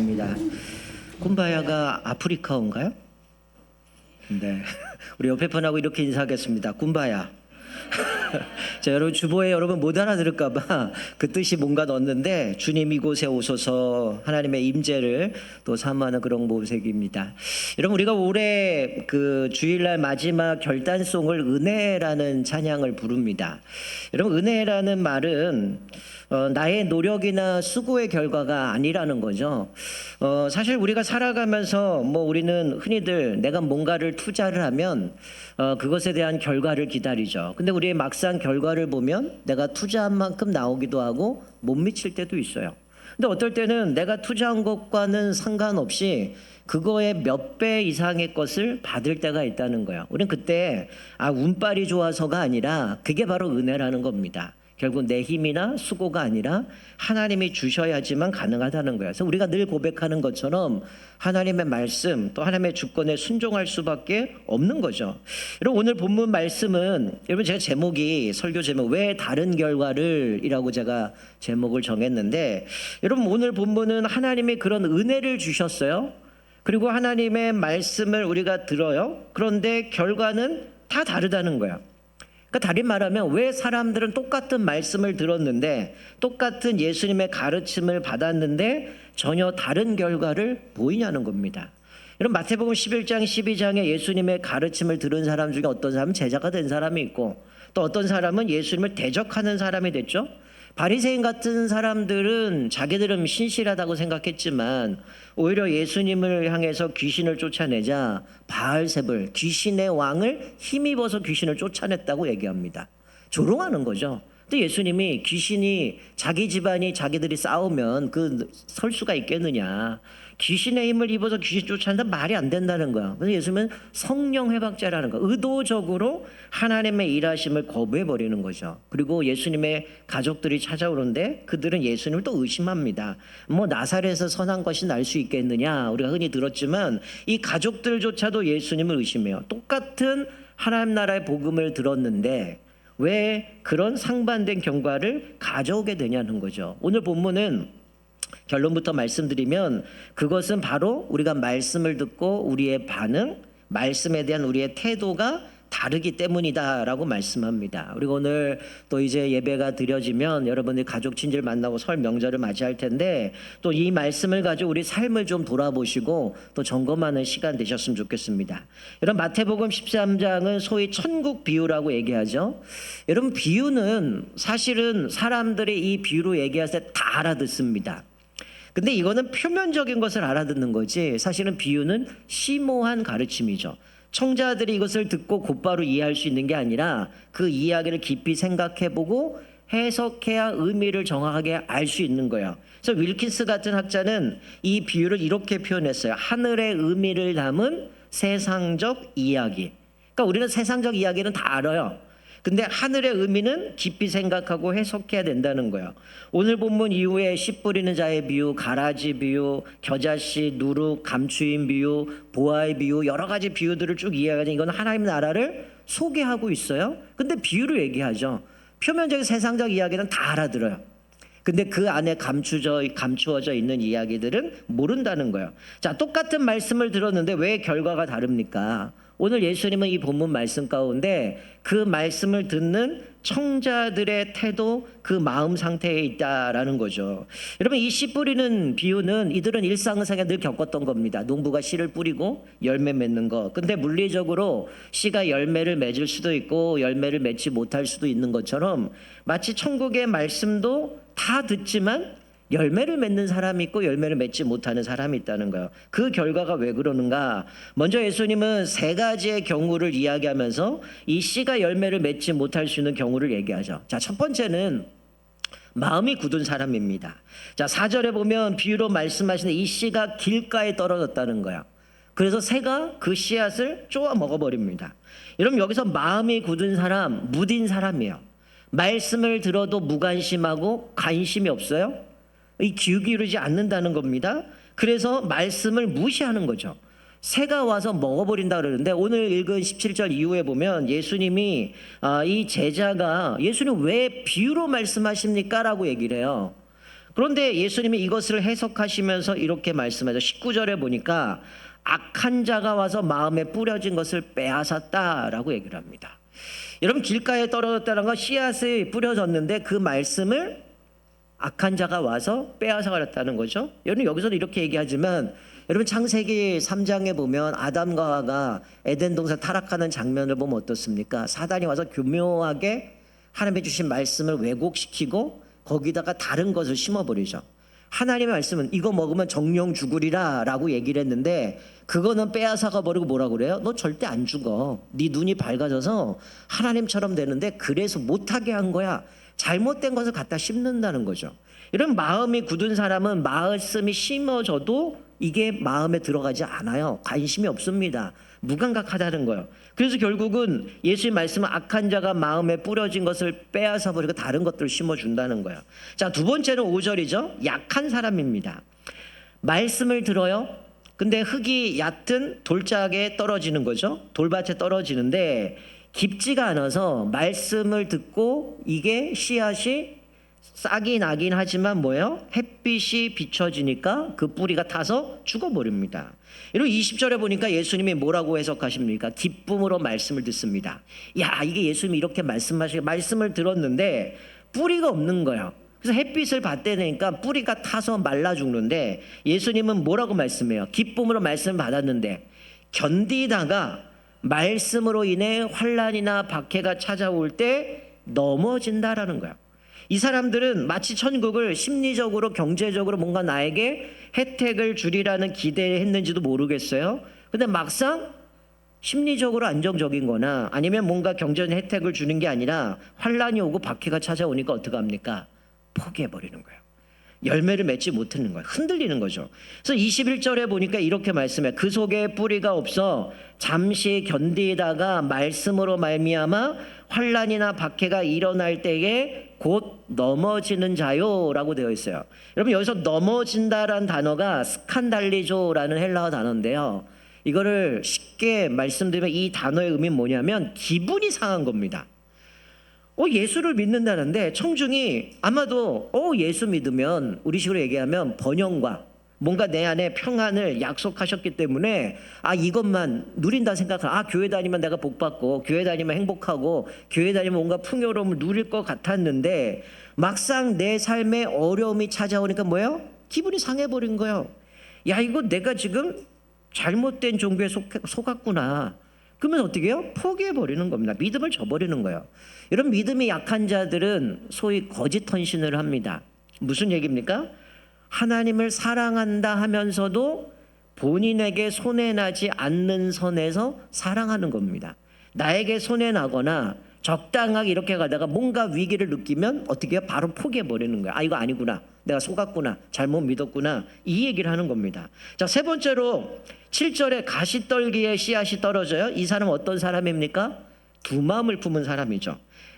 하겠습니다. 쿰바야가 아프리카어인가요? 네. 우리 옆에 분하고 이렇게 인사하겠습니다. 쿰바야. 자, 여러분 주보에 여러분 못 알아들을까봐 그 뜻이 뭔가 넣었는데 주님 이곳에 오소서 하나님의 임재를 또 사모하는 그런 모색입니다. 여러분 우리가 올해 그 주일날 마지막 결단송을 은혜라는 찬양을 부릅니다. 여러분 은혜라는 말은 나의 노력이나 수고의 결과가 아니라는 거죠. 사실 우리가 살아가면서 우리는 흔히들 내가 뭔가를 투자를 하면 그것에 대한 결과를 기다리죠. 근데 우리의 막상 결과를 보면 내가 투자한 만큼 나오기도 하고 못 미칠 때도 있어요. 근데 어떨 때는 내가 투자한 것과는 상관없이 그거의 몇 배 이상의 것을 받을 때가 있다는 거예요. 우리는 그때 운빨이 좋아서가 아니라 그게 바로 은혜라는 겁니다. 결국 내 힘이나 수고가 아니라 하나님이 주셔야지만 가능하다는 거예요. 그래서 우리가 늘 고백하는 것처럼 하나님의 말씀 또 하나님의 주권에 순종할 수밖에 없는 거죠. 여러분 오늘 본문 말씀은 여러분 제가 설교 제목 왜 다른 결과를 이라고 제가 제목을 정했는데 여러분 오늘 본문은 하나님이 그런 은혜를 주셨어요. 그리고 하나님의 말씀을 우리가 들어요. 그런데 결과는 다 다르다는 거예요. 그러니까 다른 말하면 왜 사람들은 똑같은 말씀을 들었는데 똑같은 예수님의 가르침을 받았는데 전혀 다른 결과를 보이냐는 겁니다. 여러분 마태복음 11장 12장에 예수님의 가르침을 들은 사람 중에 어떤 사람은 제자가 된 사람이 있고 또 어떤 사람은 예수님을 대적하는 사람이 됐죠. 바리새인 같은 사람들은 자기들은 신실하다고 생각했지만 오히려 예수님을 향해서 귀신을 쫓아내자 바알세불 귀신의 왕을 힘입어서 귀신을 쫓아냈다고 얘기합니다. 조롱하는 거죠. 근데 예수님이 귀신이 자기 집안이 자기들이 싸우면 설 수가 있겠느냐. 귀신의 힘을 입어서 귀신 쫓아낸다 말이 안 된다는 거야. 그래서 예수님은 성령 회박자라는 거. 의도적으로 하나님의 일하심을 거부해 버리는 거죠. 그리고 예수님의 가족들이 찾아오는데 그들은 예수님을 또 의심합니다. 나사렛에서 선한 것이 날 수 있겠느냐. 우리가 흔히 들었지만 이 가족들조차도 예수님을 의심해요. 똑같은 하나님 나라의 복음을 들었는데 왜 그런 상반된 결과를 가져오게 되냐는 거죠. 오늘 본문은 결론부터 말씀드리면 그것은 바로 우리가 말씀을 듣고 우리의 반응, 말씀에 대한 우리의 태도가 다르기 때문이다라고 말씀합니다. 그리고 오늘 또 이제 예배가 드려지면 여러분들 가족 친지를 만나고 설 명절을 맞이할 텐데 또 이 말씀을 가지고 우리 삶을 좀 돌아보시고 또 점검하는 시간 되셨으면 좋겠습니다. 여러분 마태복음 13장은 소위 천국 비유라고 얘기하죠. 여러분 비유는 사실은 사람들이 이 비유로 얘기할 때 다 알아듣습니다. 근데 이거는 표면적인 것을 알아듣는 거지 사실은 비유는 심오한 가르침이죠. 청자들이 이것을 듣고 곧바로 이해할 수 있는 게 아니라 그 이야기를 깊이 생각해보고 해석해야 의미를 정확하게 알 수 있는 거예요. 그래서 윌킨스 같은 학자는 이 비유를 이렇게 표현했어요. 하늘의 의미를 담은 세상적 이야기. 그러니까 우리는 세상적 이야기는 다 알아요. 근데 하늘의 의미는 깊이 생각하고 해석해야 된다는 거예요. 오늘 본문 이후에 씨 뿌리는 자의 비유, 가라지 비유, 겨자씨, 누룩, 감추인 비유, 보아의 비유 여러 가지 비유들을 쭉 이해하니 이건 하나님 나라를 소개하고 있어요. 근데 비유를 얘기하죠. 표면적인 세상적 이야기는 다 알아들어요. 근데 그 안에 감추어져 있는 이야기들은 모른다는 거예요. 자, 똑같은 말씀을 들었는데 왜 결과가 다릅니까? 오늘 예수님은 이 본문 말씀 가운데 그 말씀을 듣는 청자들의 태도, 그 마음 상태에 있다라는 거죠. 여러분 이 씨 뿌리는 비유는 이들은 일상생활에 늘 겪었던 겁니다. 농부가 씨를 뿌리고 열매 맺는 거. 근데 물리적으로 씨가 열매를 맺을 수도 있고 열매를 맺지 못할 수도 있는 것처럼 마치 천국의 말씀도 다 듣지만 열매를 맺는 사람이 있고 열매를 맺지 못하는 사람이 있다는 거예요. 그 결과가 왜 그러는가? 먼저 예수님은 세 가지의 경우를 이야기하면서 이 씨가 열매를 맺지 못할 수 있는 경우를 얘기하죠. 자, 첫 번째는 마음이 굳은 사람입니다. 자, 4절에 보면 비유로 말씀하시는 이 씨가 길가에 떨어졌다는 거예요. 그래서 새가 그 씨앗을 쪼아 먹어버립니다. 여러분 여기서 마음이 굳은 사람, 무딘 사람이에요. 말씀을 들어도 무관심하고 관심이 없어요. 이 기울이지 않는다는 겁니다. 그래서 말씀을 무시하는 거죠. 새가 와서 먹어버린다 그러는데 오늘 읽은 17절 이후에 보면 예수님이 이 제자가 예수님 왜 비유로 말씀하십니까? 라고 얘기를 해요. 그런데 예수님이 이것을 해석하시면서 이렇게 말씀하죠. 19절에 보니까 악한 자가 와서 마음에 뿌려진 것을 빼앗았다라고 얘기를 합니다. 여러분, 길가에 떨어졌다는 건 씨앗이 뿌려졌는데 그 말씀을 악한 자가 와서 빼앗아 가렸다는 거죠. 여러분, 여기서는 이렇게 얘기하지만 여러분, 창세기 3장에 보면 아담과 하와가 에덴 동산 타락하는 장면을 보면 어떻습니까? 사단이 와서 교묘하게 하나님의 주신 말씀을 왜곡시키고 거기다가 다른 것을 심어버리죠. 하나님의 말씀은 이거 먹으면 정령 죽으리라 라고 얘기를 했는데 그거는 빼앗아가 버리고 뭐라고 그래요? 너 절대 안 죽어. 네 눈이 밝아져서 하나님처럼 되는데 그래서 못하게 한 거야. 잘못된 것을 갖다 심는다는 거죠. 이런 마음이 굳은 사람은 말씀이 심어져도 이게 마음에 들어가지 않아요. 관심이 없습니다. 무감각하다는 거예요. 그래서 결국은 예수의 말씀은 악한 자가 마음에 뿌려진 것을 빼앗아 버리고 다른 것들을 심어준다는 거예요. 자, 두 번째는 5절이죠. 약한 사람입니다. 말씀을 들어요. 근데 흙이 얕은 돌짝에 떨어지는 거죠. 돌밭에 떨어지는데 깊지가 않아서 말씀을 듣고 이게 씨앗이 싹이 나긴 하지만 뭐예요? 햇빛이 비춰지니까 그 뿌리가 타서 죽어버립니다. 그리고 20절에 보니까 예수님이 뭐라고 해석하십니까? 기쁨으로 말씀을 듣습니다. 야, 이게 예수님이 이렇게 말씀을 들었는데 뿌리가 없는 거예요. 그래서 햇빛을 받대니까 뿌리가 타서 말라 죽는데 예수님은 뭐라고 말씀해요? 기쁨으로 말씀을 받았는데 견디다가 말씀으로 인해 환난이나 박해가 찾아올 때 넘어진다라는 거예요. 이 사람들은 마치 천국을 심리적으로 경제적으로 뭔가 나에게 혜택을 주리라는 기대했는지도 모르겠어요. 근데 막상 심리적으로 안정적인 거나 아니면 뭔가 경제적 혜택을 주는 게 아니라 환난이 오고 박해가 찾아오니까 어떡합니까? 포기해버리는 거예요. 열매를 맺지 못하는 거예요. 흔들리는 거죠. 그래서 21절에 보니까 이렇게 말씀해요. 그 속에 뿌리가 없어 잠시 견디다가 말씀으로 말미암아 환난이나 박해가 일어날 때에 곧 넘어지는 자요라고 되어 있어요. 여러분, 여기서 넘어진다라는 단어가 스칸달리조라는 헬라어 단어인데요. 이거를 쉽게 말씀드리면 이 단어의 의미는 뭐냐면 기분이 상한 겁니다. 예수를 믿는다는데 청중이 아마도 예수 믿으면 우리식으로 얘기하면 번영과 뭔가 내 안에 평안을 약속하셨기 때문에 이것만 누린다 생각하고 교회 다니면 내가 복받고 교회 다니면 행복하고 교회 다니면 뭔가 풍요로움을 누릴 것 같았는데 막상 내 삶에 어려움이 찾아오니까 뭐예요? 기분이 상해버린 거예요. 야, 이거 내가 지금 잘못된 종교에 속았구나. 그러면 어떻게 해요? 포기해버리는 겁니다. 믿음을 저버리는 거예요. 이런 믿음이 약한 자들은 소위 거짓 헌신을 합니다. 무슨 얘기입니까? 하나님을 사랑한다 하면서도 본인에게 손해나지 않는 선에서 사랑하는 겁니다. 나에게 손해나거나 적당하게 이렇게 가다가 뭔가 위기를 느끼면 어떻게 해요? 바로 포기해버리는 거예요. 이거 아니구나. 내가 속았구나. 잘못 믿었구나. 이 얘기를 하는 겁니다. 자, 세 번째로 7절에 가시떨기에 씨앗이 떨어져요. 이 사람은 어떤 사람입니까? 두 마음을 품은 사람이죠.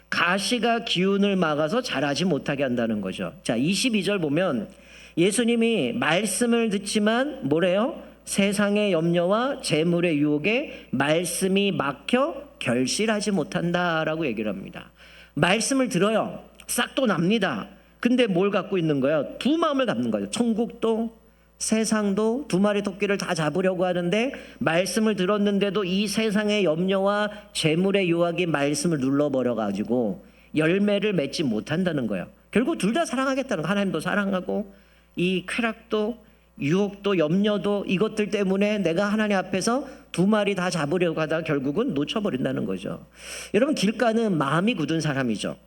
가시가 기운을 막아서 자라지 못하게 한다는 거죠. 자, 22절 보면 예수님이 말씀을 듣지만 뭐래요? 세상의 염려와 재물의 유혹에 말씀이 막혀 결실하지 못한다라고 얘기를 합니다. 말씀을 들어요. 싹도 납니다. 근데 뭘 갖고 있는 거예요? 두 마음을 갖는 거예요. 천국도 세상도 두 마리 토끼를 다 잡으려고 하는데 말씀을 들었는데도 이 세상의 염려와 재물의 유혹이 말씀을 눌러버려가지고 열매를 맺지 못한다는 거예요. 결국 둘 다 사랑하겠다는 거예요. 하나님도 사랑하고 이 쾌락도 유혹도 염려도 이것들 때문에 내가 하나님 앞에서 두 마리 다 잡으려고 하다가 결국은 놓쳐버린다는 거죠. 여러분, 길가는 마음이 굳은 사람이죠.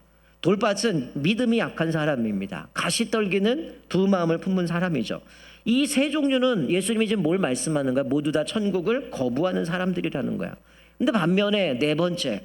돌밭은 믿음이 약한 사람입니다. 가시떨기는 두 마음을 품은 사람이죠. 이 세 종류는 예수님이 지금 뭘 말씀하는가? 모두 다 천국을 거부하는 사람들이라는 거야. 근데 반면에 네 번째,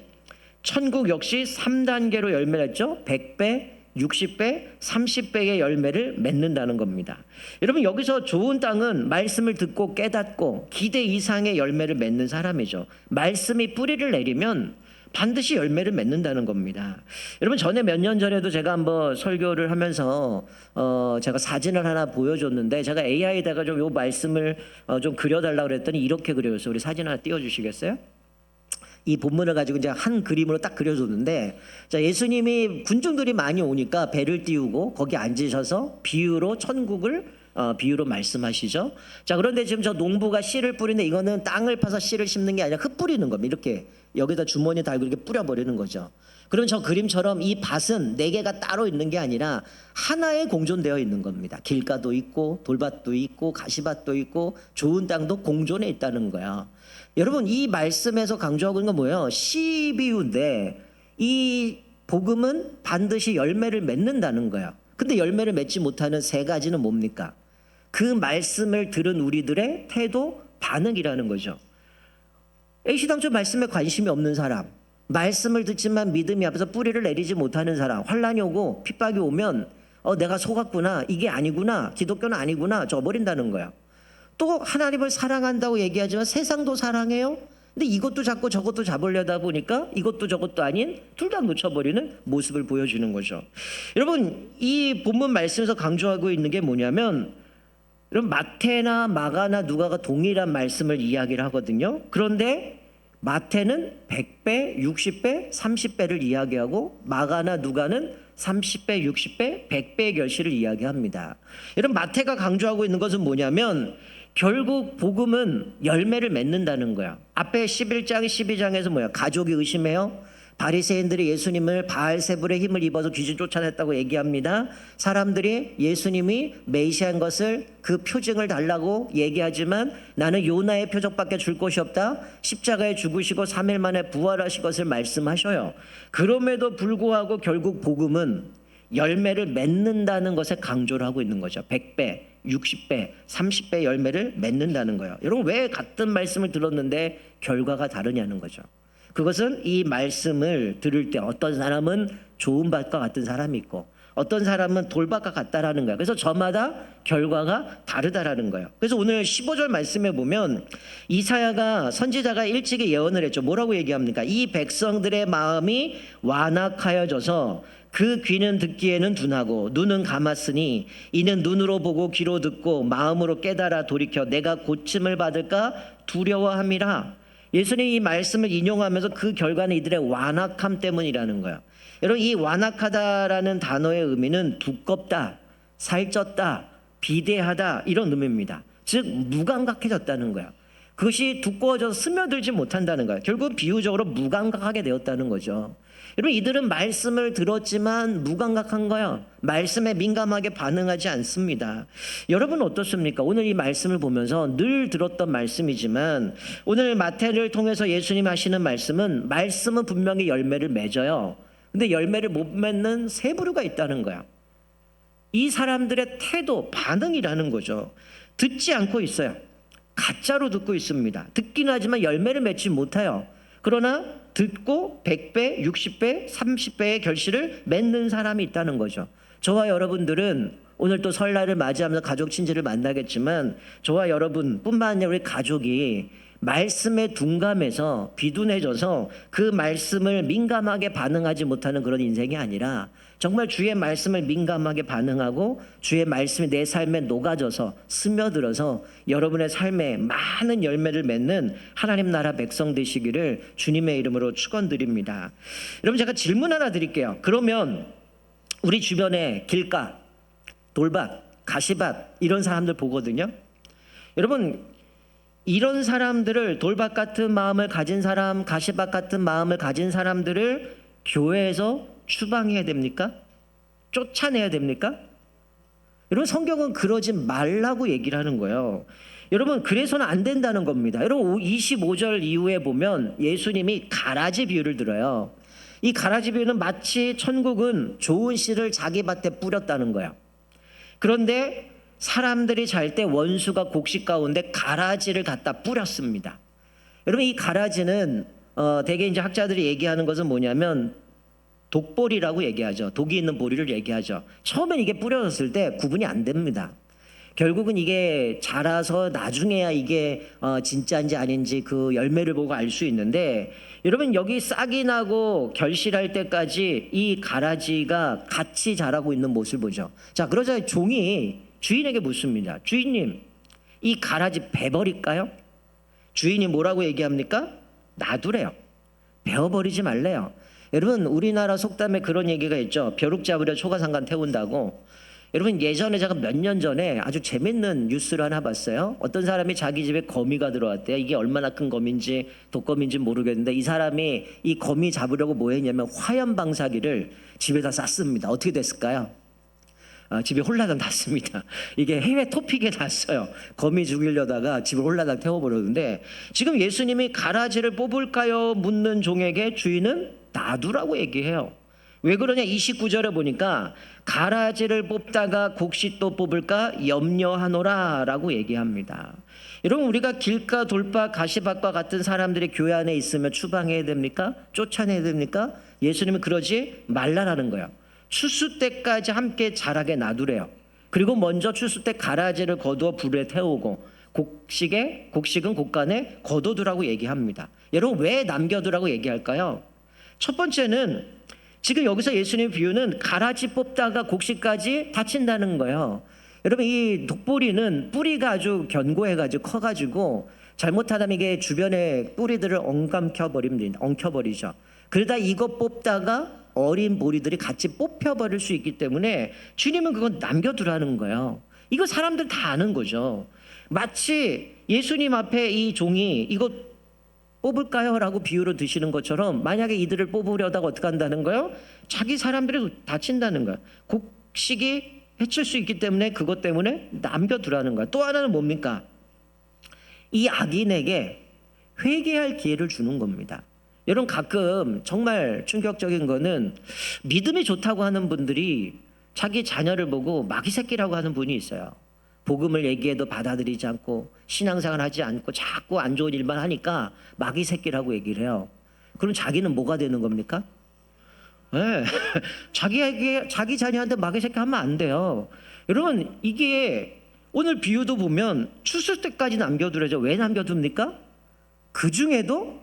천국 역시 3단계로 열매를 맺죠. 100배, 60배, 30배의 열매를 맺는다는 겁니다. 여러분, 여기서 좋은 땅은 말씀을 듣고 깨닫고 기대 이상의 열매를 맺는 사람이죠. 말씀이 뿌리를 내리면 반드시 열매를 맺는다는 겁니다. 여러분, 전에 몇 년 전에도 제가 한번 설교를 하면서 제가 사진을 하나 보여줬는데 제가 AI에다가 좀 요 말씀을 좀 그려달라고 그랬더니 이렇게 그려줬어요. 우리 사진 하나 띄워주시겠어요? 이 본문을 가지고 이제 한 그림으로 딱 그려줬는데, 자, 예수님이 군중들이 많이 오니까 배를 띄우고 거기 앉으셔서 비유로 천국을 비유로 말씀하시죠. 자, 그런데 지금 저 농부가 씨를 뿌리는데 이거는 땅을 파서 씨를 심는 게 아니라 흙 뿌리는 겁니다. 이렇게 여기다 주머니 달고 이렇게 뿌려버리는 거죠. 그럼 저 그림처럼 이 밭은 네 개가 따로 있는 게 아니라 하나에 공존되어 있는 겁니다. 길가도 있고 돌밭도 있고 가시밭도 있고 좋은 땅도 공존해 있다는 거야. 여러분, 이 말씀에서 강조하고 있는 건 뭐예요? 씨 비유인데 이 복음은 반드시 열매를 맺는다는 거야. 근데 열매를 맺지 못하는 세 가지는 뭡니까? 그 말씀을 들은 우리들의 태도, 반응이라는 거죠. 애시당초 말씀에 관심이 없는 사람, 말씀을 듣지만 믿음이 앞에서 뿌리를 내리지 못하는 사람, 환난이 오고 핍박이 오면 내가 속았구나, 이게 아니구나, 기독교는 아니구나 져버린다는 거야. 또 하나님을 사랑한다고 얘기하지만 세상도 사랑해요. 근데 이것도 잡고 저것도 잡으려다 보니까 이것도 저것도 아닌 둘 다 놓쳐버리는 모습을 보여주는 거죠. 여러분, 이 본문 말씀에서 강조하고 있는 게 뭐냐면, 여러분, 마태나 마가나 누가가 동일한 말씀을 이야기를 하거든요. 그런데 마태는 100배, 60배, 30배를 이야기하고 마가나 누가는 30배, 60배, 100배의 결실을 이야기합니다. 여러분, 마태가 강조하고 있는 것은 뭐냐면 결국 복음은 열매를 맺는다는 거야. 앞에 11장, 12장에서 뭐야? 가족이 의심해요. 바리새인들이 예수님을 바알세불의 힘을 입어서 귀신 쫓아냈다고 얘기합니다. 사람들이 예수님이 메시아인 것을 그 표징을 달라고 얘기하지만 나는 요나의 표적밖에 줄 것이 없다. 십자가에 죽으시고 3일 만에 부활하실 것을 말씀하셔요. 그럼에도 불구하고 결국 복음은 열매를 맺는다는 것에 강조를 하고 있는 거죠. 100배, 60배, 30배 열매를 맺는다는 거예요. 여러분, 왜 같은 말씀을 들었는데 결과가 다르냐는 거죠. 그것은 이 말씀을 들을 때 어떤 사람은 좋은 밭과 같은 사람이 있고 어떤 사람은 돌밭과 같다라는 거예요. 그래서 저마다 결과가 다르다라는 거예요. 그래서 오늘 15절 말씀에 보면 이사야가 선지자가 일찍이 예언을 했죠. 뭐라고 얘기합니까? 이 백성들의 마음이 완악하여져서 그 귀는 듣기에는 둔하고 눈은 감았으니 이는 눈으로 보고 귀로 듣고 마음으로 깨달아 돌이켜 내가 고침을 받을까 두려워함이라. 예수님이 이 말씀을 인용하면서 그 결과는 이들의 완악함 때문이라는 거예요. 여러분, 이 완악하다라는 단어의 의미는 두껍다, 살쪘다, 비대하다 이런 의미입니다. 즉 무감각해졌다는 거예요. 그것이 두꺼워져서 스며들지 못한다는 거예요. 결국 비유적으로 무감각하게 되었다는 거죠. 여러분, 이들은 말씀을 들었지만 무감각한 거예요. 말씀에 민감하게 반응하지 않습니다. 여러분 어떻습니까? 오늘 이 말씀을 보면서 늘 들었던 말씀이지만 오늘 마태를 통해서 예수님 하시는 말씀은 분명히 열매를 맺어요. 근데 열매를 못 맺는 세 부류가 있다는 거야. 이 사람들의 태도, 반응이라는 거죠. 듣지 않고 있어요. 가짜로 듣고 있습니다. 듣긴 하지만 열매를 맺지 못해요. 그러나 듣고 100배, 60배, 30배의 결실을 맺는 사람이 있다는 거죠. 저와 여러분들은 오늘 또 설날을 맞이하면서 가족 친지를 만나겠지만 저와 여러분뿐만 아니라 우리 가족이 말씀에 둔감해서 비둔해져서 그 말씀을 민감하게 반응하지 못하는 그런 인생이 아니라 정말 주의 말씀을 민감하게 반응하고 주의 말씀이 내 삶에 녹아져서 스며들어서 여러분의 삶에 많은 열매를 맺는 하나님 나라 백성 되시기를 주님의 이름으로 축원드립니다. 여러분, 제가 질문 하나 드릴게요. 그러면 우리 주변에 길가, 돌밭, 가시밭 이런 사람들 보거든요. 여러분, 이런 사람들을, 돌밭 같은 마음을 가진 사람, 가시밭 같은 마음을 가진 사람들을 교회에서 추방해야 됩니까? 쫓아내야 됩니까? 여러분, 성경은 그러지 말라고 얘기를 하는 거예요. 여러분, 그래서는 안 된다는 겁니다. 여러분, 25절 이후에 보면 예수님이 가라지 비유를 들어요. 이 가라지 비유는 마치 천국은 좋은 씨를 자기 밭에 뿌렸다는 거예요. 그런데 사람들이 잘 때 원수가 곡식 가운데 가라지를 갖다 뿌렸습니다. 여러분, 이 가라지는 대개 이제 학자들이 얘기하는 것은 뭐냐면 독보리라고 얘기하죠. 독이 있는 보리를 얘기하죠. 처음엔 이게 뿌려졌을 때 구분이 안 됩니다. 결국은 이게 자라서 나중에야 이게 진짜인지 아닌지 그 열매를 보고 알 수 있는데, 여러분, 여기 싹이 나고 결실할 때까지 이 가라지가 같이 자라고 있는 모습을 보죠. 자, 그러자 종이 주인에게 묻습니다. 주인님, 이 가라지 베버릴까요? 주인이 뭐라고 얘기합니까? 놔두래요. 베어버리지 말래요. 여러분 우리나라 속담에 그런 얘기가 있죠. 벼룩 잡으려 초가상간 태운다고. 여러분 예전에 제가 몇 년 전에 아주 재밌는 뉴스를 하나 봤어요. 어떤 사람이 자기 집에 거미가 들어왔대요. 이게 얼마나 큰 거미인지 독거미인지 모르겠는데 이 사람이 이 거미 잡으려고 뭐 했냐면 화염 방사기를 집에다 쐈습니다. 어떻게 됐을까요? 집에 홀라당 났습니다. 이게 해외 토픽에 났어요. 거미 죽이려다가 집을 홀라당 태워버렸는데 지금 예수님이 가라지를 뽑을까요? 묻는 종에게 주인은 놔두라고 얘기해요. 왜 그러냐? 29절에 보니까 가라지를 뽑다가 곡식 또 뽑을까 염려하노라 라고 얘기합니다. 여러분 우리가 길가 돌파 가시밭과 같은 사람들이 교회 안에 있으면 추방해야 됩니까? 쫓아내야 됩니까? 예수님은 그러지 말라라는 거예요. 추수 때까지 함께 자라게 놔두래요. 그리고 먼저 추수 때 가라지를 거두어 불에 태우고 곡식은 곡간에 거둬두라고 얘기합니다. 여러분 왜 남겨두라고 얘기할까요? 첫 번째는 지금 여기서 예수님 비유는 가라지 뽑다가 곡식까지 다친다는 거예요. 여러분 이 독보리는 뿌리가 아주 견고해가지고 커가지고 잘못하다면 이게 주변의 뿌리들을 엉켜버리죠. 그러다 이거 뽑다가 어린 보리들이 같이 뽑혀버릴 수 있기 때문에 주님은 그건 남겨두라는 거예요. 이거 사람들 다 아는 거죠. 마치 예수님 앞에 이 종이 이거 뽑을까요? 라고 비유로 드시는 것처럼 만약에 이들을 뽑으려다가 어떻게 한다는 거예요? 자기 사람들이 다친다는 거예요. 곡식이 해칠 수 있기 때문에 그것 때문에 남겨두라는 거예요. 또 하나는 뭡니까? 이 악인에게 회개할 기회를 주는 겁니다. 여러분 가끔 정말 충격적인 거는 믿음이 좋다고 하는 분들이 자기 자녀를 보고 마귀 새끼라고 하는 분이 있어요. 복음을 얘기해도 받아들이지 않고 신앙생활 하지 않고 자꾸 안 좋은 일만 하니까 마귀 새끼라고 얘기를 해요. 그럼 자기는 뭐가 되는 겁니까? 네. 자기 자녀한테 마귀 새끼 하면 안 돼요. 여러분 이게 오늘 비유도 보면 추수 때까지 남겨두래죠. 왜 남겨둡니까? 그 중에도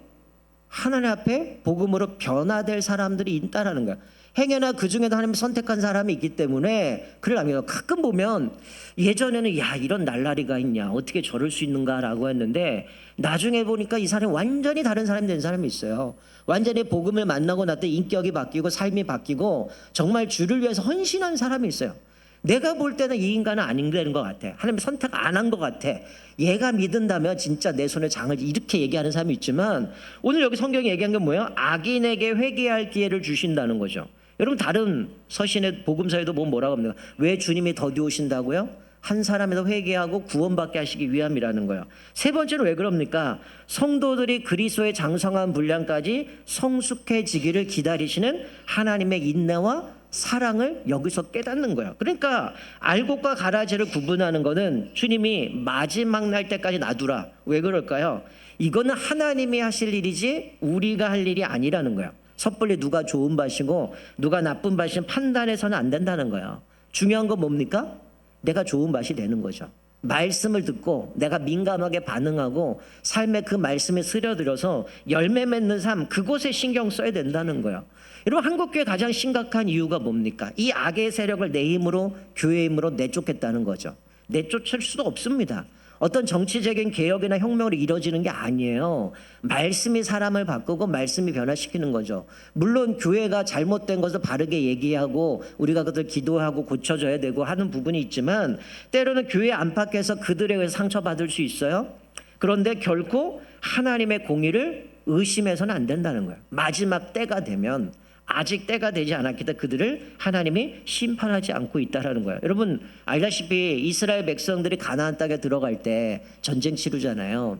하나님 앞에 복음으로 변화될 사람들이 있다라는 거야. 행여나 그 중에도 하나님 선택한 사람이 있기 때문에 그를 남겨요. 가끔 보면 예전에는 야 이런 날라리가 있냐 어떻게 저럴 수 있는가라고 했는데 나중에 보니까 이 사람이 완전히 다른 사람이 된 사람이 있어요. 완전히 복음을 만나고 났더니 인격이 바뀌고 삶이 바뀌고 정말 주를 위해서 헌신한 사람이 있어요. 내가 볼 때는 이 인간은 아닌 되는 것 같아. 하나님 선택 안 한 것 같아. 얘가 믿은다면 진짜 내 손에 장을 이렇게 얘기하는 사람이 있지만 오늘 여기 성경이 얘기한 게 뭐예요? 악인에게 회개할 기회를 주신다는 거죠. 여러분 다른 서신의 복음서에도 뭐라고 합니까? 왜 주님이 더디 오신다고요? 한 사람이 더 회개하고 구원받게 하시기 위함이라는 거예요. 세 번째는 왜 그럽니까? 성도들이 그리스도의 장성한 분량까지 성숙해지기를 기다리시는 하나님의 인내와 사랑을 여기서 깨닫는 거예요. 그러니까 알곡과 가라지를 구분하는 거는 주님이 마지막 날 때까지 놔두라. 왜 그럴까요? 이거는 하나님이 하실 일이지 우리가 할 일이 아니라는 거예요. 섣불리 누가 좋은 밭이고 누가 나쁜 밭인 판단해서는 안 된다는 거예요. 중요한 건 뭡니까? 내가 좋은 밭이 되는 거죠. 말씀을 듣고 내가 민감하게 반응하고 삶에 그 말씀에 스며들어서 열매 맺는 삶, 그곳에 신경 써야 된다는 거예요. 여러분 한국교회 가장 심각한 이유가 뭡니까? 이 악의 세력을 내 힘으로 교회 힘으로 내쫓겠다는 거죠. 내쫓을 수도 없습니다. 어떤 정치적인 개혁이나 혁명으로 이루어지는 게 아니에요. 말씀이 사람을 바꾸고 말씀이 변화시키는 거죠. 물론 교회가 잘못된 것을 바르게 얘기하고 우리가 그들 기도하고 고쳐줘야 되고 하는 부분이 있지만 때로는 교회 안팎에서 그들에 의해서 상처받을 수 있어요. 그런데 결코 하나님의 공의를 의심해서는 안 된다는 거예요. 마지막 때가 되면 아직 때가 되지 않았기 때문에 그들을 하나님이 심판하지 않고 있다라는 거예요. 여러분 알다시피 이스라엘 백성들이 가나안 땅에 들어갈 때 전쟁 치르잖아요.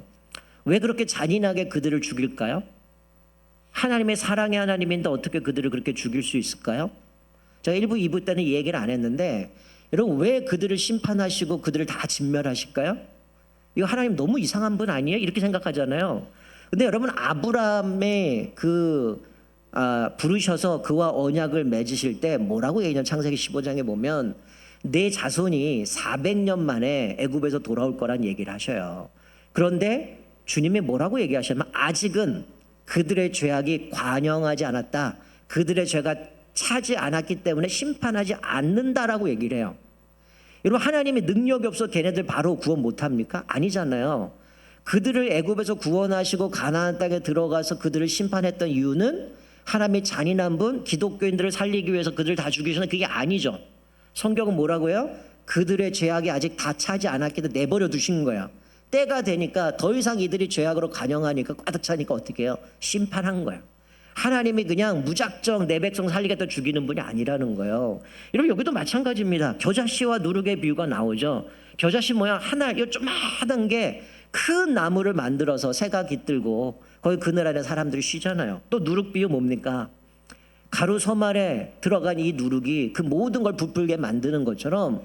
왜 그렇게 잔인하게 그들을 죽일까요? 하나님의 사랑의 하나님인데 어떻게 그들을 그렇게 죽일 수 있을까요? 제가 1부, 2부 때는 이 얘기를 안 했는데 여러분 왜 그들을 심판하시고 그들을 다 진멸하실까요? 이거 하나님 너무 이상한 분 아니에요? 이렇게 생각하잖아요. 근데 여러분 아브라함의 부르셔서 그와 언약을 맺으실 때 뭐라고 얘기하냐면 창세기 15장에 보면 내 자손이 400년 만에 애굽에서 돌아올 거란 얘기를 하셔요. 그런데 주님이 뭐라고 얘기하시냐면 아직은 그들의 죄악이 관영하지 않았다. 그들의 죄가 차지 않았기 때문에 심판하지 않는다라고 얘기를 해요. 여러분 하나님의 능력이 없어 걔네들 바로 구원 못합니까? 아니잖아요. 그들을 애굽에서 구원하시고 가나안 땅에 들어가서 그들을 심판했던 이유는 하나님의 잔인한 분, 기독교인들을 살리기 위해서 그들을 다 죽이셔는 그게 아니죠. 성경은 뭐라고요? 그들의 죄악이 아직 다 차지 않았기 때문에 내버려 두신 거예요. 때가 되니까 더 이상 이들이 죄악으로 간영하니까 가득 차니까 어떻게 해요? 심판한 거예요. 하나님이 그냥 무작정 내 백성 살리겠다 죽이는 분이 아니라는 거예요. 여러분 여기도 마찬가지입니다. 겨자씨와 누룩의 비유가 나오죠. 겨자씨 모양 하나 이 조그마한 게 큰 나무를 만들어서 새가 깃들고 거기 그늘 안에 사람들이 쉬잖아요. 또 누룩 비유 뭡니까? 가루 서말에 들어간 이 누룩이 그 모든 걸 부풀게 만드는 것처럼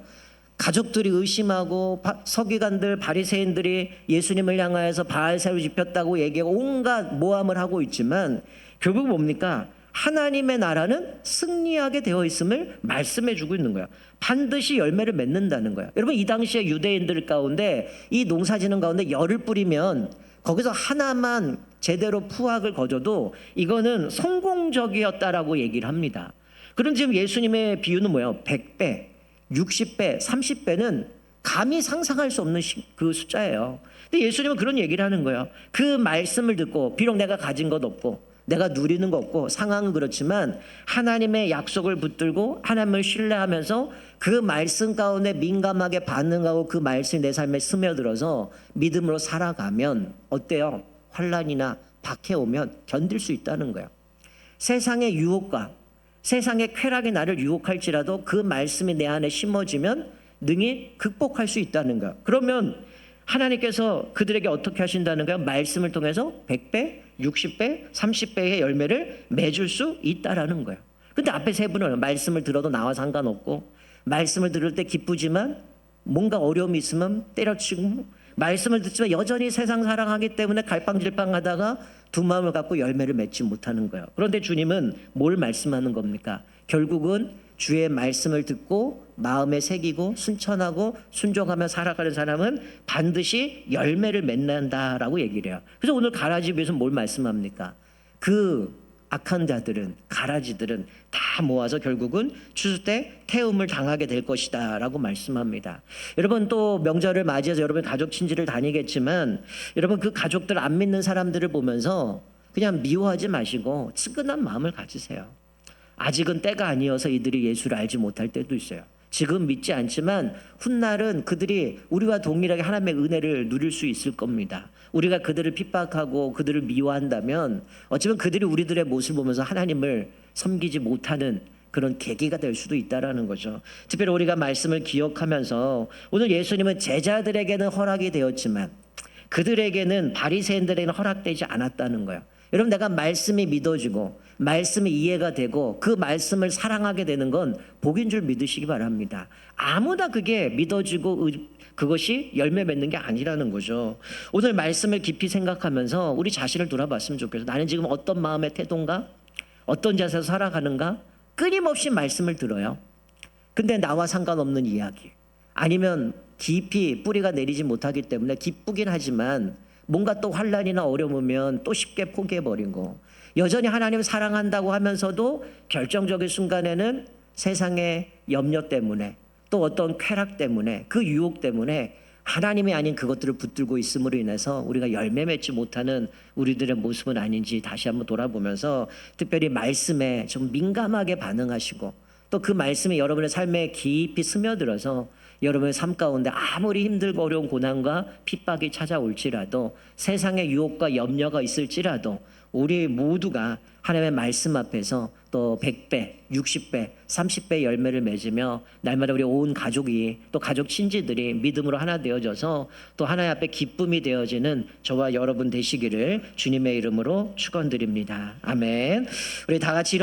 가족들이 의심하고 서기관들 바리새인들이 예수님을 향하여서 바알새를 입혔다고 얘기하고 온갖 모함을 하고 있지만 결국 뭡니까? 하나님의 나라는 승리하게 되어 있음을 말씀해 주고 있는 거예요. 반드시 열매를 맺는다는 거예요. 여러분 이 당시에 유대인들 가운데 이 농사지는 가운데 열을 뿌리면 거기서 하나만 제대로 푸악을 거둬도 이거는 성공적이었다라고 얘기를 합니다. 그럼 지금 예수님의 비유는 뭐예요? 100배, 60배, 30배는 감히 상상할 수 없는 그 숫자예요. 근데 예수님은 그런 얘기를 하는 거예요. 그 말씀을 듣고 비록 내가 가진 것 없고 내가 누리는 거 없고 상황은 그렇지만 하나님의 약속을 붙들고 하나님을 신뢰하면서 그 말씀 가운데 민감하게 반응하고 그 말씀이 내 삶에 스며들어서 믿음으로 살아가면 어때요? 환난이나 박해 오면 견딜 수 있다는 거예요. 세상의 유혹과 세상의 쾌락이 나를 유혹할지라도 그 말씀이 내 안에 심어지면 능히 극복할 수 있다는 거예요. 그러면 하나님께서 그들에게 어떻게 하신다는 거예요? 말씀을 통해서 100배, 60배, 30배의 열매를 맺을 수 있다라는 거예요. 근데 앞에 세 분은 말씀을 들어도 나와 상관없고 말씀을 들을 때 기쁘지만 뭔가 어려움이 있으면 때려치고 말씀을 듣지만 여전히 세상 사랑하기 때문에 갈팡질팡하다가 두 마음을 갖고 열매를 맺지 못하는 거예요. 그런데 주님은 뭘 말씀하는 겁니까? 결국은 주의 말씀을 듣고 마음에 새기고 순천하고 순종하며 살아가는 사람은 반드시 열매를 맺는다라고 얘기를 해요. 그래서 오늘 가라지 비유에서 뭘 말씀합니까? 그 악한 자들은 가라지들은 다 모아서 결국은 추수 때 태움을 당하게 될 것이다 라고 말씀합니다. 여러분 또 명절을 맞이해서 여러분 가족 친지를 다니겠지만 여러분 그 가족들 안 믿는 사람들을 보면서 그냥 미워하지 마시고 측은한 마음을 가지세요. 아직은 때가 아니어서 이들이 예수를 알지 못할 때도 있어요. 지금 믿지 않지만 훗날은 그들이 우리와 동일하게 하나님의 은혜를 누릴 수 있을 겁니다. 우리가 그들을 핍박하고 그들을 미워한다면 어쩌면 그들이 우리들의 모습을 보면서 하나님을 섬기지 못하는 그런 계기가 될 수도 있다라는 거죠. 특별히 우리가 말씀을 기억하면서 오늘 예수님은 제자들에게는 허락이 되었지만 그들에게는 바리새인들에게는 허락되지 않았다는 거예요. 여러분 내가 말씀이 믿어지고 말씀이 이해가 되고 그 말씀을 사랑하게 되는 건 복인 줄 믿으시기 바랍니다. 아무나 그게 믿어지고 그것이 열매 맺는 게 아니라는 거죠. 오늘 말씀을 깊이 생각하면서 우리 자신을 돌아봤으면 좋겠어요. 나는 지금 어떤 마음의 태도인가? 어떤 자세로 살아가는가? 끊임없이 말씀을 들어요. 근데 나와 상관없는 이야기 아니면 깊이 뿌리가 내리지 못하기 때문에 기쁘긴 하지만 뭔가 또 환난이나 어려우면 또 쉽게 포기해버린 거 여전히 하나님을 사랑한다고 하면서도 결정적인 순간에는 세상의 염려 때문에 또 어떤 쾌락 때문에 그 유혹 때문에 하나님이 아닌 그것들을 붙들고 있음으로 인해서 우리가 열매 맺지 못하는 우리들의 모습은 아닌지 다시 한번 돌아보면서 특별히 말씀에 좀 민감하게 반응하시고 또 그 말씀이 여러분의 삶에 깊이 스며들어서 여러분의 삶 가운데 아무리 힘들고 어려운 고난과 핍박이 찾아올지라도 세상의 유혹과 염려가 있을지라도 우리 모두가 하나님의 말씀 앞에서 또 100배, 60배, 30배 열매를 맺으며 날마다 우리 온 가족이 또 가족 친지들이 믿음으로 하나 되어져서 또 하나님 앞에 기쁨이 되어지는 저와 여러분 되시기를 주님의 이름으로 축원드립니다. 아멘. 우리 다 같이